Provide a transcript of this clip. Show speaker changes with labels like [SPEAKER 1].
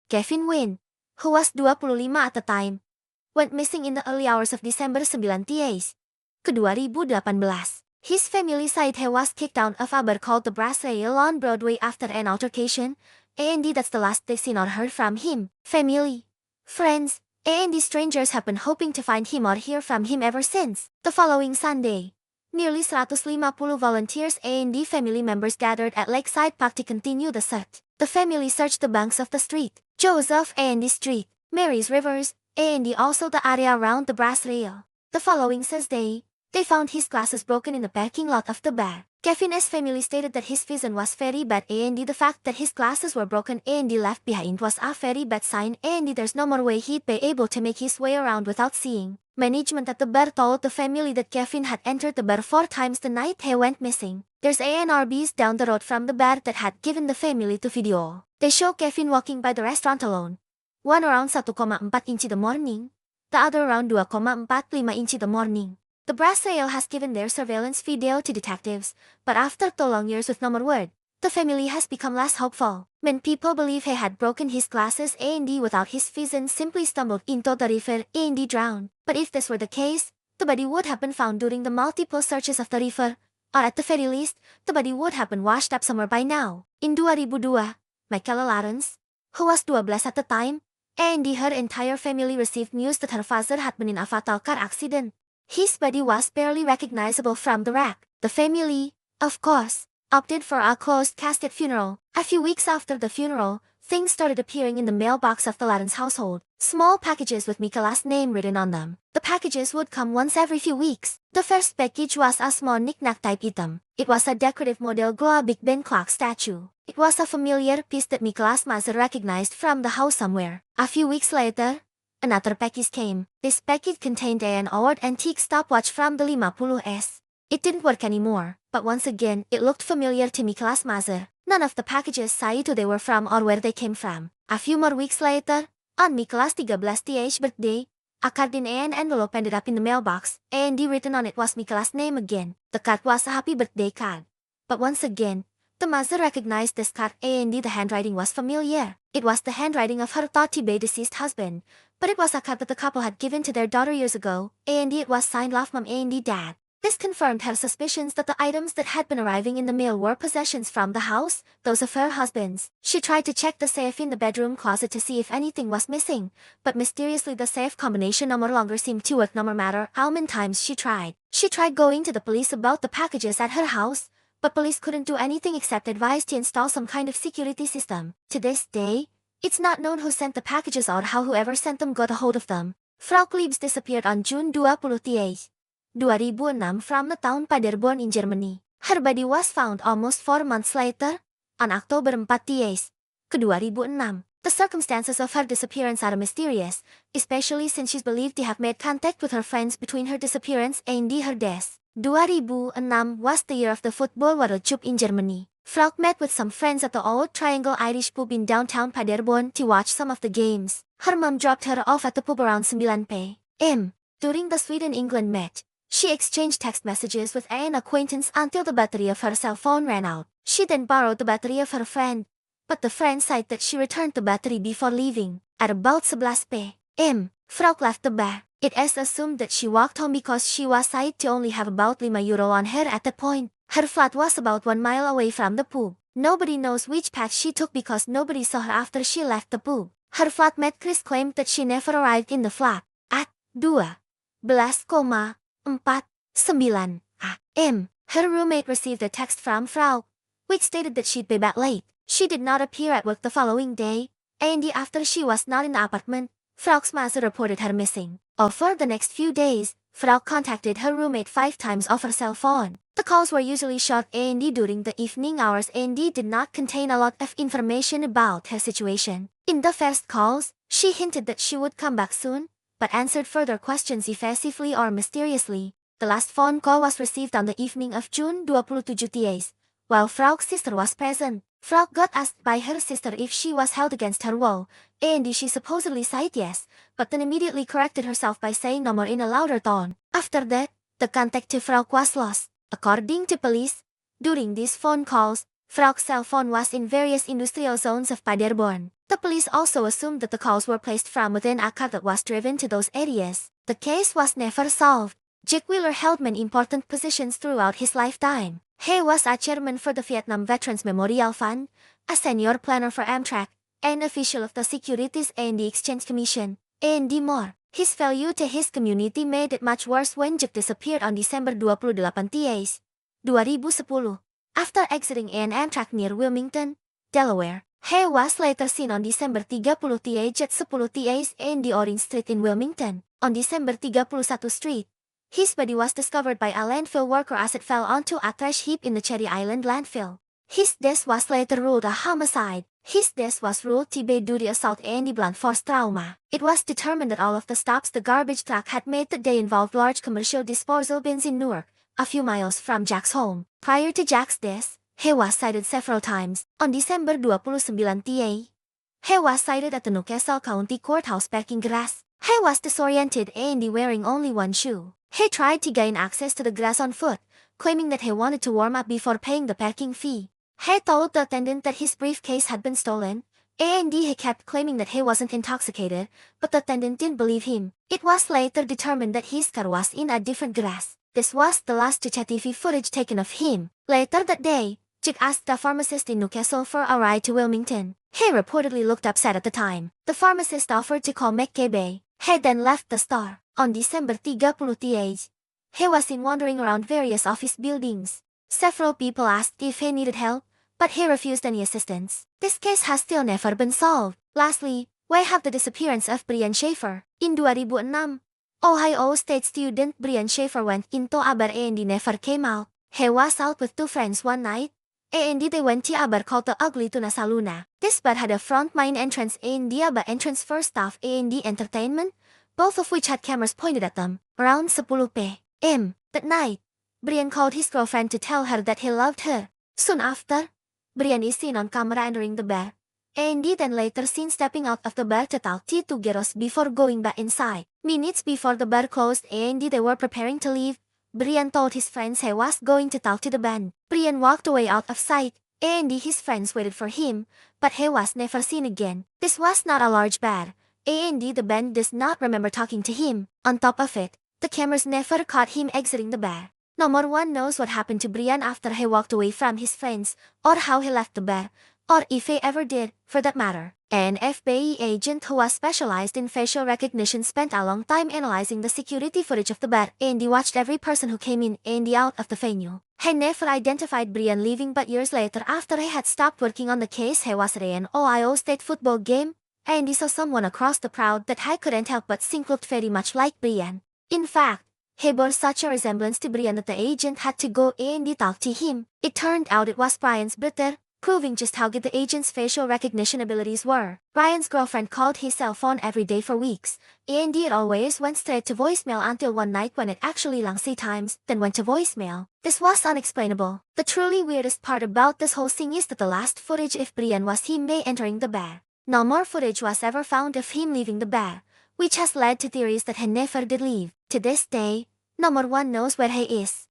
[SPEAKER 1] Kevin Wynn, who was 25 at the time, went missing in the early hours of December 19, 2018. His family said he was kicked out of a bar called the Brass Rail on Broadway after an altercation, and that's the last they seen or heard from him. Family, friends, and strangers have been hoping to find him or hear from him ever since. The following Sunday, nearly 150 volunteers and family members gathered at Lakeside Park to continue the search. The family searched the banks of the street, Joseph and Street, Mary's Rivers, and also the area around the Brass Rail. The following Thursday, they found his glasses broken in the parking lot of the bar. Kevin's family stated that his vision was very bad and the fact that his glasses were broken and left behind was a very bad sign and there's no more way he'd be able to make his way around without seeing. Management at the bar told the family that Kevin had entered the bar 4 times the night he went missing. There's A&Rbs down the road from the bar that had given the family to video. They show Kevin walking by the restaurant alone. One around 1,4 inch in the morning, the other around 2,45 inch in the morning. The Brass Rail has given their surveillance video to detectives, but after 2 long years with no more word, the family has become less hopeful. Many people believe he had broken his glasses and without his vision simply stumbled into the river and drowned. But if this were the case, the body would have been found during the multiple searches of the river, or at the very least, the body would have been washed up somewhere by now. In 2002, Michaela Lawrence, who was 12 at the time, and her entire family received news that her father had been in a fatal car accident. His body was barely recognizable from the wreck. The family, of course, opted for a closed casket funeral. A few weeks after the funeral, things started appearing in the mailbox of the Lawrence household. Small packages with Michaela's name written on them. The packages would come once every few weeks. The first package was a small knick-knack type item. It was a decorative model glow Big Ben clock statue. It was a familiar piece that Michaela's mother recognized from the house somewhere. A few weeks later, another package came. This package contained an old antique stopwatch from the 50s. It didn't work anymore, but once again, it looked familiar to Michaela's mother. None of the packages said who they were from or where they came from. A few more weeks later, on Michaela's 13th birthday, a card in an envelope ended up in the mailbox, and written on it was Michaela's name again. The card was a happy birthday card. But once again, the mother recognized this card and the handwriting was familiar. It was the handwriting of her thought-to-be deceased husband, but it was a card that the couple had given to their daughter years ago, and it was signed Love Mom and Dad. This confirmed her suspicions that the items that had been arriving in the mail were possessions from the house, those of her husband's. She tried to check the safe in the bedroom closet to see if anything was missing, but mysteriously the safe combination no longer seemed to work no matter how many times she tried. She tried going to the police about the packages at her house, but police couldn't do anything except advise to install some kind of security system. To this day, it's not known who sent the packages or how whoever sent them got a hold of them. Frauke Liebs disappeared on June 28, 2006 from the town Paderborn in Germany. Her body was found almost 4 months later, on October 14, 2006. The circumstances of her disappearance are mysterious, especially since she's believed to have made contact with her friends between her disappearance and her death. 2006 was the year of the Football World Cup in Germany. Frauke met with some friends at the Old Triangle Irish pub in downtown Paderborn to watch some of the games. Her mom dropped her off at the pub around 9 p.m. During the Sweden-England match, she exchanged text messages with an acquaintance until the battery of her cell phone ran out. She then borrowed the battery of her friend, but the friend said that she returned the battery before leaving. At about 11 p.m., Frauke left the bar. It is assumed that she walked home because she was said to only have about €5 on her at that point. Her flat was about 1 mile away from the pub. Nobody knows which path she took because nobody saw her after she left the pub. Her flatmate Chris claimed that she never arrived in the flat. At 12:49 a.m., her roommate received a text from Frauke, which stated that she'd be back late. She did not appear at work the following day, and after she was not in the apartment, Frauke's mother reported her missing. Over the next few days, Frauke contacted her roommate 5 times off her cell phone. The calls were usually short and during the evening hours and did not contain a lot of information about her situation. In the first calls, she hinted that she would come back soon, but answered further questions evasively or mysteriously. The last phone call was received on the evening of June 27, while Frauke's sister was present. Frauke got asked by her sister if she was held against her wall, and she supposedly said yes, but then immediately corrected herself by saying no more in a louder tone. After that, the contact to Frauke was lost. According to police, during these phone calls, Frauke's cell phone was in various industrial zones of Paderborn. The police also assumed that the calls were placed from within a car that was driven to those areas. The case was never solved. Jack Wheeler held many important positions throughout his lifetime. He was a chairman for the Vietnam Veterans Memorial Fund, a senior planner for Amtrak, an official of the Securities and Exchange Commission, and more. His value to his community made it much worse when Jack disappeared on Desember 28, 2010. After exiting an Amtrak near Wilmington, Delaware, he was later seen on Desember 30 at 10 in the Orange Street in Wilmington. On Desember 31 Street, his body was discovered by a landfill worker as it fell onto a trash heap in the Cherry Island landfill. His death was later ruled a homicide. His death was ruled to be due to assault and blunt force trauma. It was determined that all of the stops the garbage truck had made that day involved large commercial disposal bins in Newark, a few miles from Jack's home. Prior to Jack's death, he was cited several times. On December 29, he was cited at the Newcastle County Courthouse parking garage. He was disoriented and wearing only one shoe. He tried to gain access to the grass on foot, claiming that he wanted to warm up before paying the parking fee. He told the attendant that his briefcase had been stolen, and he kept claiming that he wasn't intoxicated, but the attendant didn't believe him. It was later determined that his car was in a different garage. This was the last CCTV footage taken of him. Later that day, Jack asked a pharmacist in Newcastle for a ride to Wilmington. He reportedly looked upset at the time. The pharmacist offered to call McCabe. He then left the store. On December 30, he was seen wandering around various office buildings. Several people asked if he needed help, but he refused any assistance. This case has still never been solved. Lastly, we have the disappearance of Brian Schaefer. In 2006, Ohio State student Brian Schaefer went into a bar and never came out. He was out with two friends one night, and they went to a bar called the Ugly Tuna Saluna. This bar had a front main entrance and the bar entrance for staff and the entertainment, both of which had cameras pointed at them. Around 10 p.m. that night, Brian called his girlfriend to tell her that he loved her. Soon after, Brian is seen on camera entering the bar, and then later seen stepping out of the bar to talk to two girls before going back inside. Minutes before the bar closed and they were preparing to leave, Brian told his friends he was going to talk to the band. Brian walked away out of sight, and his friends waited for him, but he was never seen again. This was not a large bar, and the band does not remember talking to him. On top of it, the cameras never caught him exiting the bar. No one knows what happened to Brian after he walked away from his friends, or how he left the bar, or if he ever did, for that matter. An FBI agent who was specialized in facial recognition spent a long time analyzing the security footage of the bar, and he watched every person who came in and out of the venue. He never identified Brian leaving, but years later, after he had stopped working on the case, he was at an Ohio State football game, and he saw someone across the crowd that he couldn't help but think looked very much like Brian. In fact, he bore such a resemblance to Brian that the agent had to go and talk to him. It turned out it was Brian's brother, proving just how good the agent's facial recognition abilities were. Brian's girlfriend called his cell phone every day for weeks, and it always went straight to voicemail until one night when it actually rang 3 times, then went to voicemail. This was unexplainable. The truly weirdest part about this whole thing is that the last footage of Brian was him entering the bar. No more footage was ever found of him leaving the bar, which has led to theories that he never did leave. To this day, no one knows where he is.